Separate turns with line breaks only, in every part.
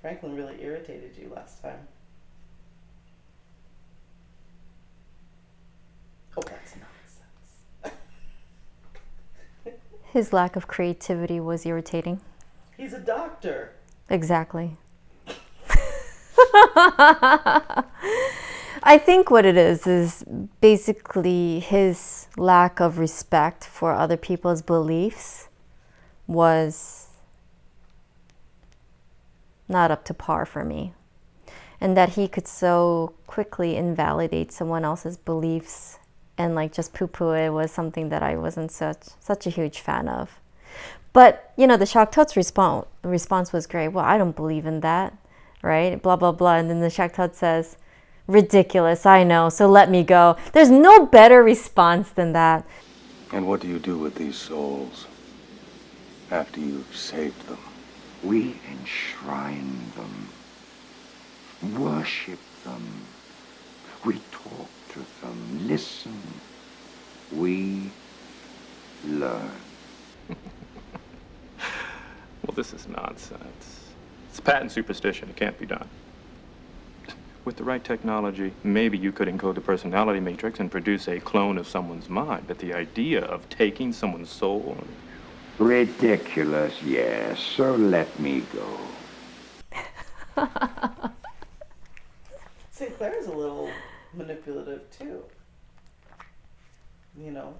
Franklin really irritated you last time. Oh, that's nonsense.
His lack of creativity was irritating.
He's a doctor.
Exactly. I think what it is basically his lack of respect for other people's beliefs was not up to par for me. And that he could so quickly invalidate someone else's beliefs and like just poo-poo it was something that I wasn't such a huge fan of. But, you know, the Shaktot's response was great. Well, I don't believe in that, right? Blah, blah, blah. And then the Shaktot says, ridiculous, I know, so let me go. There's no better response than that.
And what do you do with these souls after you've saved them?
We enshrine them, worship them. We talk to them, listen. We learn.
Well, this is nonsense. It's patent superstition. It can't be done. With the right technology, maybe you could encode the personality matrix and produce a clone of someone's mind. But the idea of taking someone's soul...
Ridiculous, yes. So let me go.
Sinclair's a little manipulative, too. You know?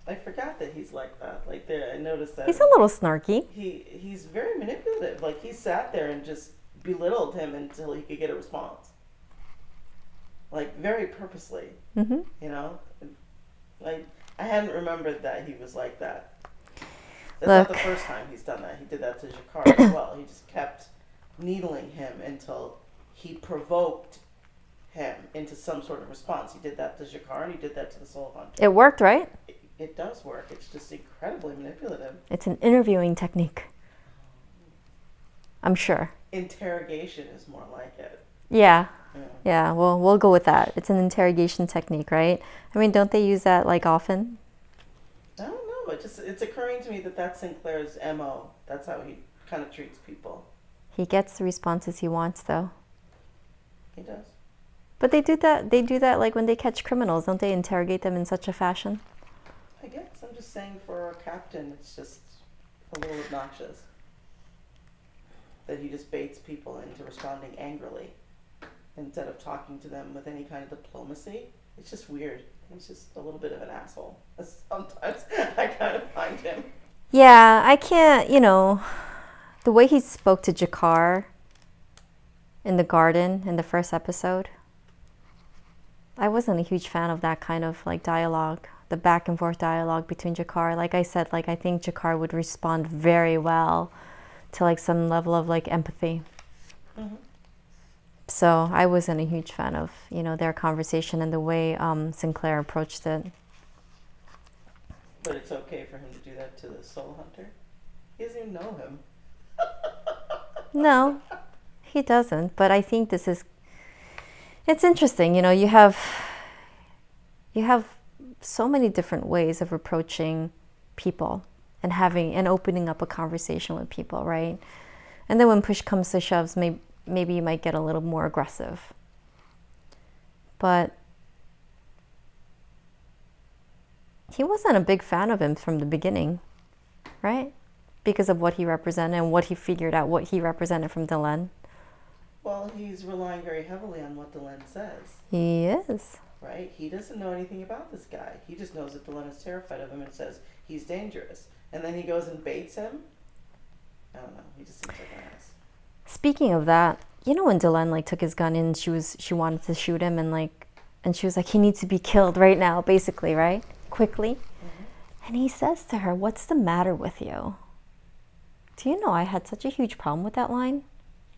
I forgot that he's like that. Like, there, I noticed that.
He's a little snarky.
He's very manipulative. Like, he sat there and just belittled him until he could get a response. Like, very purposely.
Mm-hmm.
You know? Like, I hadn't remembered that he was like that. That's not the first time he's done that. He did that to Jakar as well. He just kept needling him until he provoked him into some sort of response. He did that to Jakar and he did that to the Soul Hunter.
It worked, right?
It does work. It's just incredibly manipulative.
It's an interviewing technique. I'm sure.
Interrogation is more like it.
Yeah. Yeah, well, we'll go with that. It's an interrogation technique, right? I mean, don't they use that, like, often?
I don't know. It's occurring to me that that's Sinclair's MO. That's how he kind of treats people.
He gets the responses he wants, though.
He does.
But they do that like when they catch criminals. Don't they interrogate them in such a fashion?
I guess. I'm just saying for a captain, it's just a little obnoxious. That he just baits people into responding angrily instead of talking to them with any kind of diplomacy. It's just weird. He's just a little bit of an asshole. Sometimes I kind of find him.
Yeah, I can't, you know, the way he spoke to Jakar in the garden in the first episode, I wasn't a huge fan of that kind of like dialogue, the back and forth dialogue between Jakar. Like I said, like I think Jakar would respond very well to like some level of like empathy. Mm-hmm. So I wasn't a huge fan of, you know, their conversation and the way Sinclair approached it.
But it's okay for him to do that to the Soul Hunter? He doesn't even know him.
No, he doesn't. But I think it's interesting. You know, you have so many different ways of approaching people and opening up a conversation with people, right? And then when push comes to shoves, maybe you might get a little more aggressive. But he wasn't a big fan of him from the beginning, right? Because of what he represented and what he figured out what he represented from Delenn.
Well, he's relying very heavily on what Delenn says.
He is.
Right? He doesn't know anything about this guy. He just knows that Delenn is terrified of him and says he's dangerous. And then he goes and baits him. I don't know. He just seems like an ass.
Speaking of that, you know when Delenn like took his gun and she wanted to shoot him and she was like, he needs to be killed right now, basically, right? Quickly. Mm-hmm. And he says to her, "What's the matter with you?" Do you know I had such a huge problem with that line?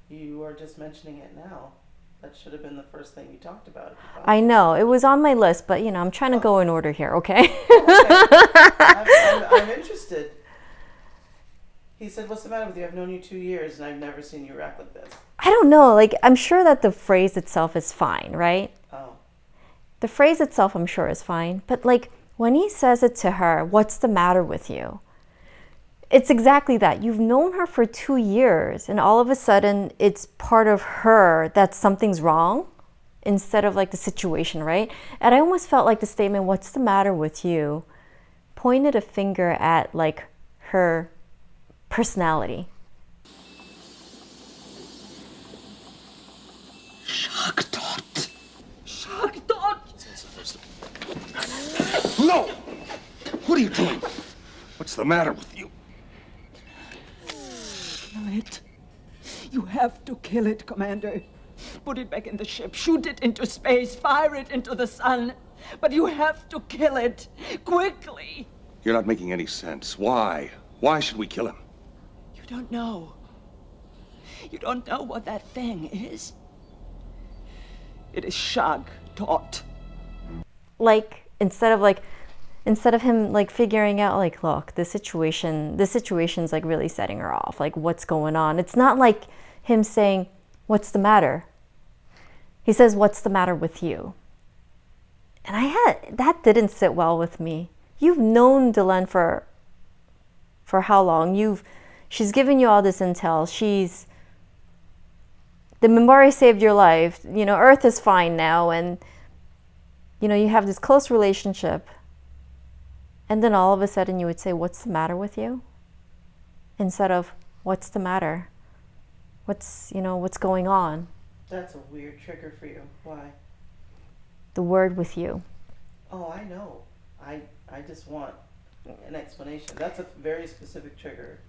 You are just mentioning it now. That should have been the first thing you talked about.
I know. It was on my list, but, you know, I'm trying to go in order here, okay?
Okay. I'm interested. He said, "What's the matter with you? I've known you 2 years and I've never seen you act like this."
I don't know. Like, I'm sure that the phrase itself is fine, right?
Oh.
The phrase itself, I'm sure, is fine. But, like, when he says it to her, "What's the matter with you?" it's exactly that. You've known her for 2 years, and all of a sudden it's part of her that something's wrong instead of like the situation, right? And I almost felt like the statement, "What's the matter with you?" pointed a finger at like her personality.
Shock dot. Shock dot.
No! What are you doing? What's the matter with you?
Kill it. You have to kill it, Commander. Put it back in the ship. Shoot it into space. Fire it into the sun. But you have to kill it. Quickly.
You're not making any sense. Why? Why should we kill him?
You don't know. You don't know what that thing is. It is shock dot.
Like instead of him like figuring out like, look, this situation's like really setting her off, like what's going on. It's not like him saying, "What's the matter?" He says, "What's the matter with you?" And that didn't sit well with me. You've known Delenn for how long? She's given you all this intel. The Minbari saved your life. You know, Earth is fine now, and you know, you have this close relationship. And then all of a sudden you would say, "What's the matter with you?" Instead of, "What's the matter? What's going on?"
That's a weird trigger for you. Why?
The word "with you."
Oh, I know. I just want an explanation. That's a very specific trigger.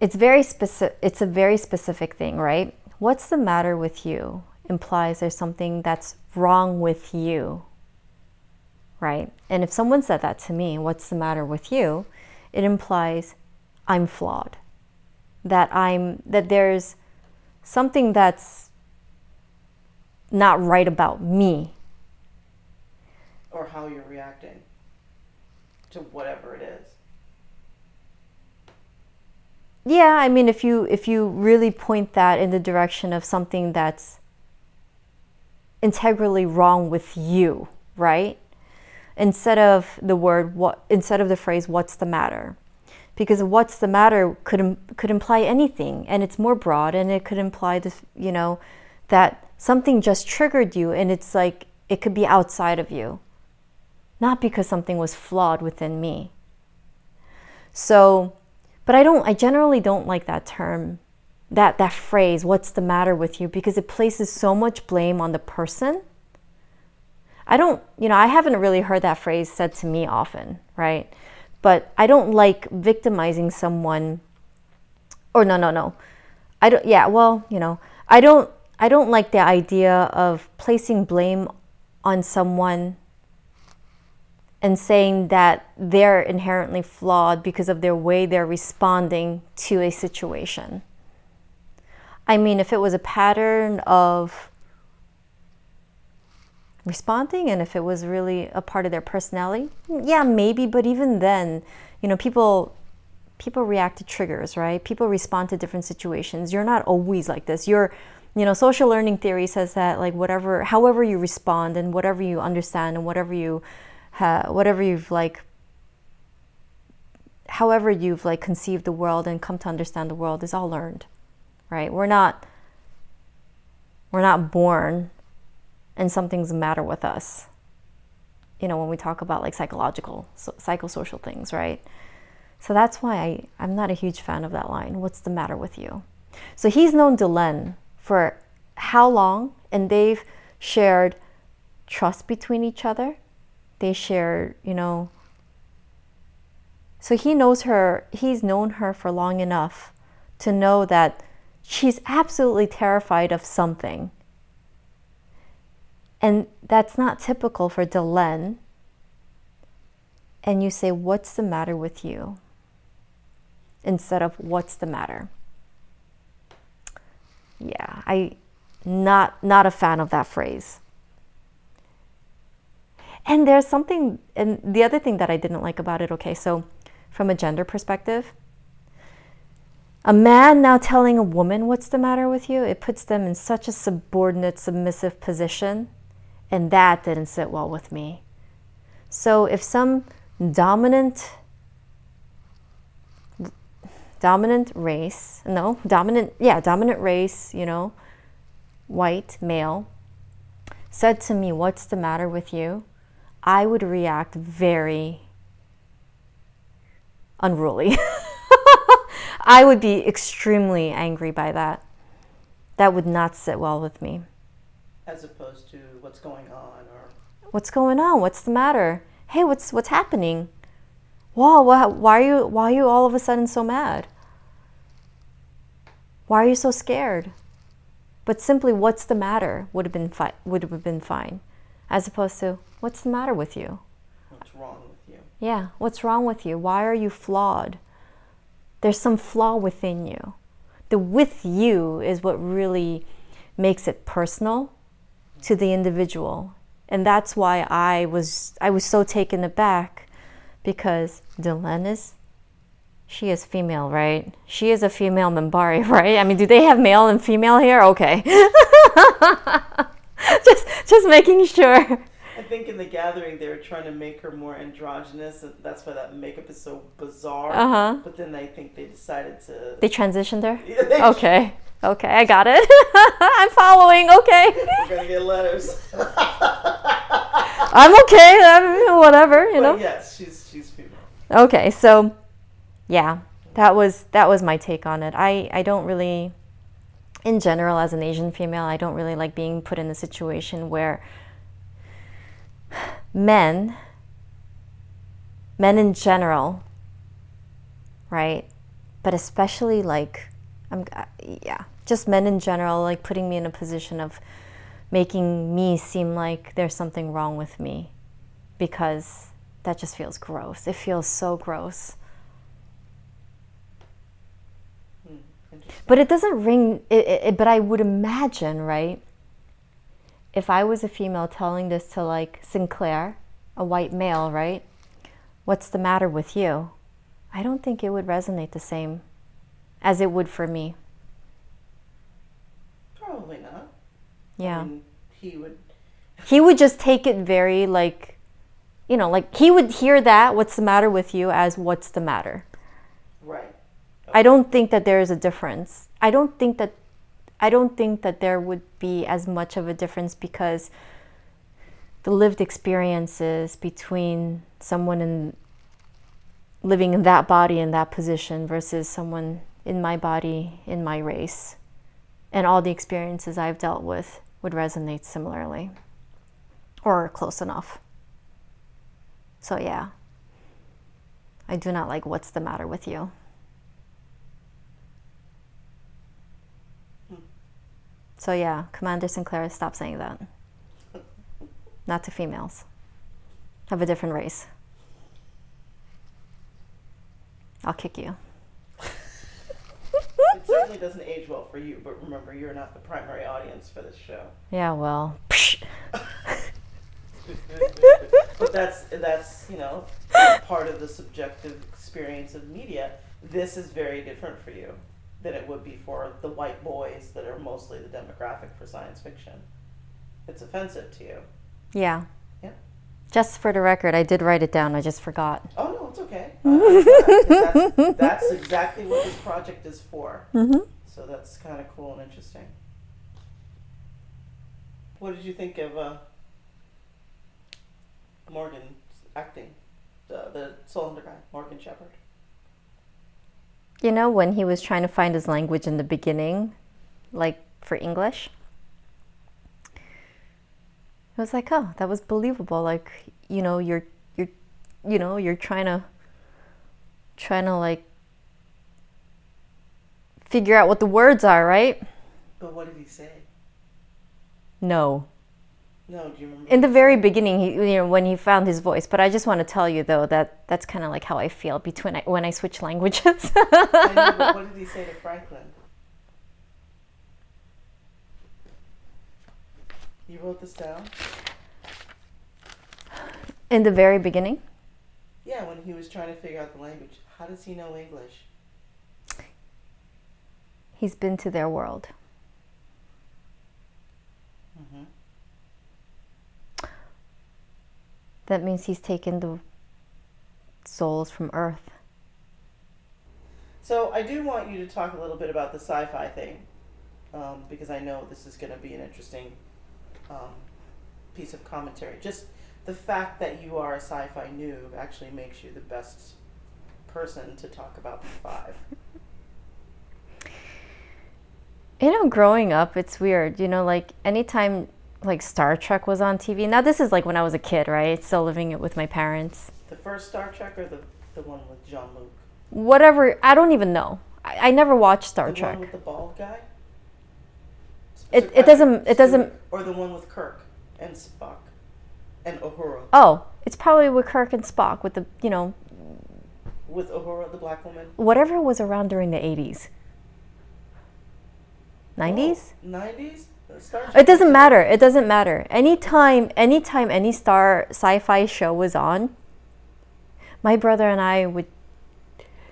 It's a very specific thing, right? What's the matter with you implies there's something that's wrong with you, right? And if someone said that to me, "What's the matter with you?" it implies I'm flawed. That there's something that's not right about me.
Or how you're reacting to whatever it is.
Yeah, I mean, if you really point that in the direction of something that's integrally wrong with you, right? Instead of the phrase "what's the matter," because "what's the matter" could imply anything, and it's more broad, and it could imply this, you know, that something just triggered you, and it's like it could be outside of you, not because something was flawed within me. So, but I generally don't like that term, that phrase, "what's the matter with you," because it places so much blame on the person. I haven't really heard that phrase said to me often, right? But I don't like victimizing someone, or no. I don't like the idea of placing blame on someone and saying that they're inherently flawed because of their way they're responding to a situation. I mean, if it was a pattern of responding, and if it was really a part of their personality, yeah, maybe. But even then, you know, people react to triggers, right? People respond to different situations. You're not always like this. Social learning theory says that like however you respond and whatever you understand and however you've conceived the world and come to understand the world is all learned, right? We're not born and something's the matter with us. You know, when we talk about like psychosocial things, right? So that's why I'm not a huge fan of that line. "What's the matter with you?" So he's known Delenn for how long? And they've shared trust between each other. They share, so he's known her for long enough to know that she's absolutely terrified of something. And that's not typical for Delenn. And you say, "What's the matter with you?" instead of "What's the matter?" Yeah, not a fan of that phrase. And there's something, and the other thing that I didn't like about it, okay, so from a gender perspective, a man now telling a woman "what's the matter with you," it puts them in such a subordinate, submissive position, and that didn't sit well with me. So if some dominant dominant race, you know, white male, said to me, "What's the matter with you?" I would react very unruly. I would be extremely angry by that. That would not sit well with me.
As opposed to what's going on, or
What's going on? What's the matter? Hey, what's happening? Whoa, why are you all of a sudden so mad? Why are you so scared? But simply, what's the matter would have been fine, as opposed to, what's the matter with you?
what's wrong with you.
Yeah, what's wrong with you? Why are you flawed? There's some flaw within you. The with you is what really makes it personal to the individual. And that's why I was so taken aback, because Delenn she is female, right? She is a female Minbari, right? I mean, do they have male and female here? Okay. just making sure.
I think in The Gathering they were trying to make her more androgynous, and that's why that makeup is so bizarre. But then I think they decided to...
They transitioned her?
Yeah,
Okay, I got it. I'm following, okay.
We're gonna get letters.
I'm okay, whatever, you know.
But yes, she's female.
Okay, so yeah, that was my take on it. I don't really, in general, as an Asian female, I don't really like being put in a situation where men in general, right? But especially just men in general, like putting me in a position of making me seem like there's something wrong with me, because that just feels gross. It feels so gross. But it doesn't ring, but I would imagine, right? If I was a female telling this to like Sinclair, a white male, right? What's the matter with you? I don't think it would resonate the same as it would for me.
Probably not.
Yeah.
I mean,
He would just take it very like, you know, like he would hear that, what's the matter with you, as what's the matter.
Right.
I don't think that there is a difference. I don't think that there would be as much of a difference, because the lived experiences between someone living in that body, in that position, versus someone in my body, in my race, and all the experiences I've dealt with would resonate similarly, or close enough. So yeah, I do not like what's the matter with you. So yeah, Commander Sinclair, stop saying that. Not to females of a different race. I'll kick you.
It certainly doesn't age well for you, but remember, you're not the primary audience for this show.
Yeah, well.
But that's you know, part of the subjective experience of media. This is very different for you than it would be for the white boys that are mostly the demographic for science fiction. It's offensive to you.
Yeah.
Yeah.
Just for the record, I did write it down. I just forgot.
Oh no, it's okay. I'm glad, 'cause that's exactly what this project is for.
Mm-hmm.
So that's kind of cool and interesting. What did you think of Morgan's acting? The Cylinder guy, Morgan Shepherd.
You know, when he was trying to find his language in the beginning, like for English, it was like, oh, that was believable. Like, you know, you're trying to like figure out what the words are, right?
But what did he say?
No.
No, do you remember?
In the very beginning, when he found his voice. But I just want to tell you, though, that that's kind of like how I feel when I switch languages.
I know, but what did he say to Franklin? You wrote this down?
In the very beginning?
Yeah, when he was trying to figure out the language. How does he know English?
He's been to their world.
Mm-hmm.
That means he's taken the souls from Earth.
So I do want you to talk a little bit about the sci-fi thing, because I know this is going to be an interesting piece of commentary. Just the fact that you are a sci-fi noob actually makes you the best person to talk about B5.
You know, growing up, it's weird. You know, like anytime like Star Trek was on TV. Now this is like when I was a kid, right? Still living it with my parents.
The first Star Trek or the one with Jean-Luc?
Whatever, I don't even know. I never watched Star Trek.
The one with the bald guy?
It doesn't.
Or the one with Kirk and Spock and Uhura.
Oh, it's probably with Kirk and Spock with the, you know.
With Uhura, the black woman?
Whatever was around during the 80s. 90s?
Oh, 90s? Star Trek
It doesn't matter. It doesn't matter. Anytime any sci-fi show was on, my brother and I would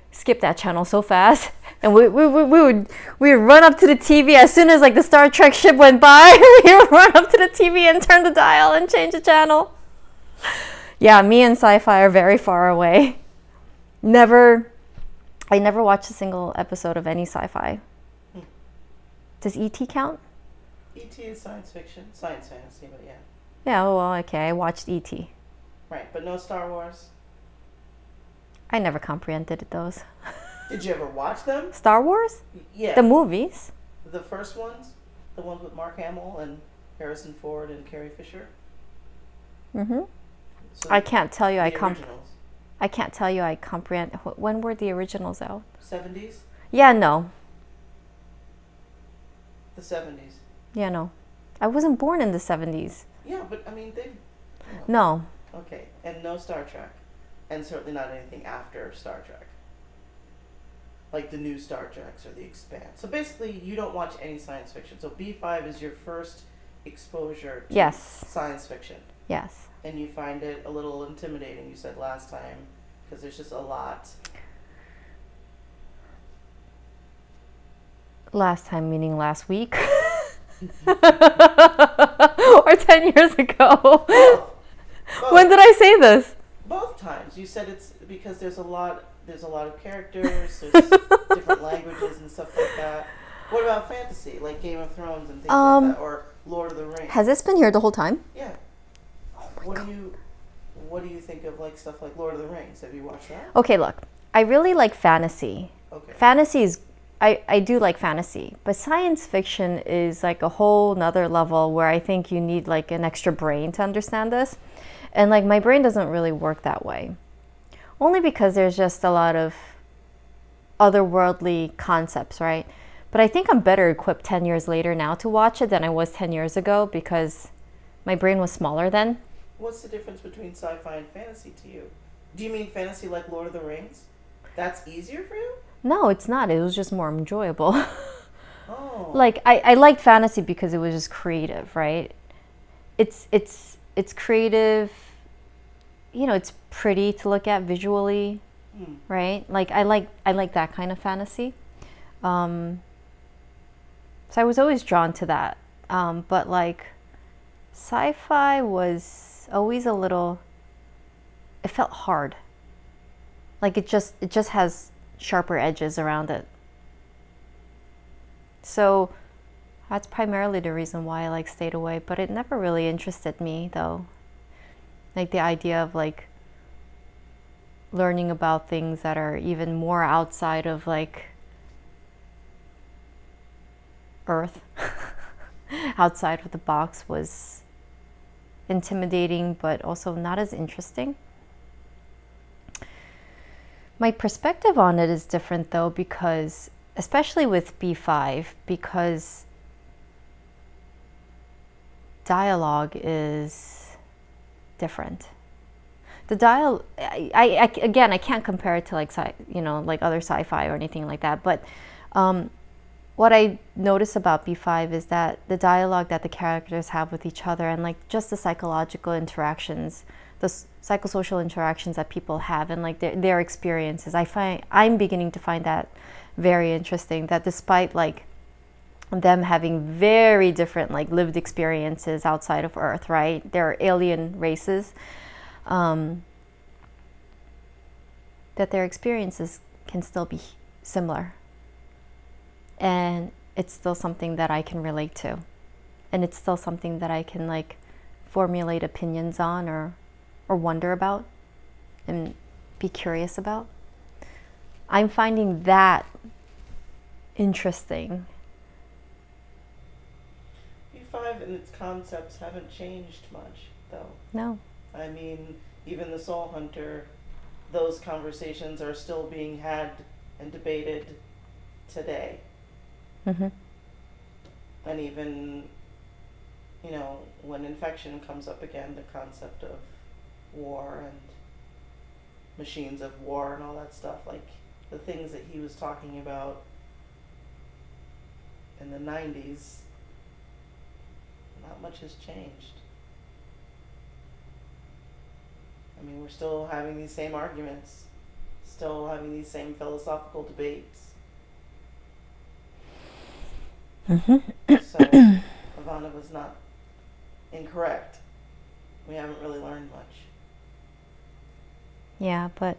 skip that channel so fast, and we would run up to the TV as soon as like the Star Trek ship went by. We would run up to the TV and turn the dial and change the channel. Yeah, me and sci-fi are very far away. I never watched a single episode of any sci-fi. Does E.T. count?
E.T. is science fiction, science fantasy, but yeah.
Yeah, oh, well, okay, I watched E.T.
Right, but no Star Wars.
I never comprehended those.
Did you ever watch them?
Star Wars?
Yeah.
The movies?
The first ones? The ones with Mark Hamill and Harrison Ford and Carrie Fisher?
Mm-hmm.
So
I can't tell you
originals.
I can't tell you I comprehend. When were the originals out?
70s?
Yeah, no.
The 70s.
Yeah, no. I wasn't born in the 70s.
Yeah, but I mean, they...
No.
Okay, and no Star Trek. And certainly not anything after Star Trek. Like the new Star Treks or The Expanse. So basically, you don't watch any science fiction. So B5 is your first exposure to
Yes.
science fiction.
Yes.
And you find it a little intimidating, you said last time, because there's just a lot.
Last time meaning last week. Or 10 years ago.
Both.
When did I say this?
Both times. You said it's because there's a lot of characters, there's different languages and stuff like that. What about fantasy, like Game of Thrones and things like that, or Lord of the Rings?
Has this been here the whole time?
Yeah.
Oh my
What
God.
do you think of like stuff like Lord of the Rings? Have you watched that?
Okay, look. I really like fantasy.
Okay.
Fantasy is I do like fantasy, but science fiction is like a whole nother level where I think you need like an extra brain to understand this. And like my brain doesn't really work that way. Only because there's just a lot of otherworldly concepts, right? But I think I'm better equipped 10 years later now to watch it than I was 10 years ago because my brain was smaller then.
What's the difference between sci-fi and fantasy to you? Do you mean fantasy like Lord of the Rings? That's easier for you?
No, it's not. It was just more enjoyable.
Oh.
Like I liked fantasy because it was just creative, right? It's creative. You know, it's pretty to look at visually, right? Like I like that kind of fantasy. So I was always drawn to that. But like sci-fi was always a little. It felt hard. Like it just has sharper edges around it. So that's primarily the reason why I like stayed away, but it never really interested me though. Like the idea of like learning about things that are even more outside of like Earth, outside of the box was intimidating, but also not as interesting. My perspective on it is different though, because especially with B5, because dialogue is different. The I can't compare it to like like other sci-fi or anything like that, but what I notice about B5 is that the dialogue that the characters have with each other and like just the psychological interactions, the psychosocial interactions that people have and like their experiences, I'm beginning to find that very interesting, that despite like them having very different like lived experiences outside of Earth, right? They're alien races, that their experiences can still be similar. And it's still something that I can relate to. And it's still something that I can like formulate opinions on or wonder about and be curious about. I'm finding that interesting.
B5 and its concepts haven't changed much, though.
No.
I mean, even the Soul Hunter, those conversations are still being had and debated today.
Mm-hmm.
And even, you know, when infection comes up again, the concept of war and machines of war and all that stuff, like the things that he was talking about in the 90s, not much has changed. I mean, we're still having these same arguments, still having these same philosophical debates.
Mm-hmm.
So, Ivana was not incorrect. We haven't really learned much.
Yeah, but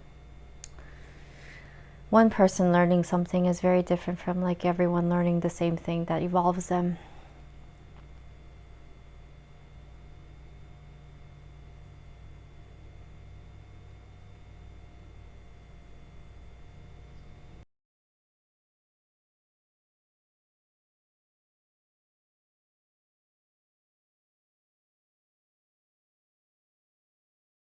one person learning something is very different from like everyone learning the same thing that evolves them.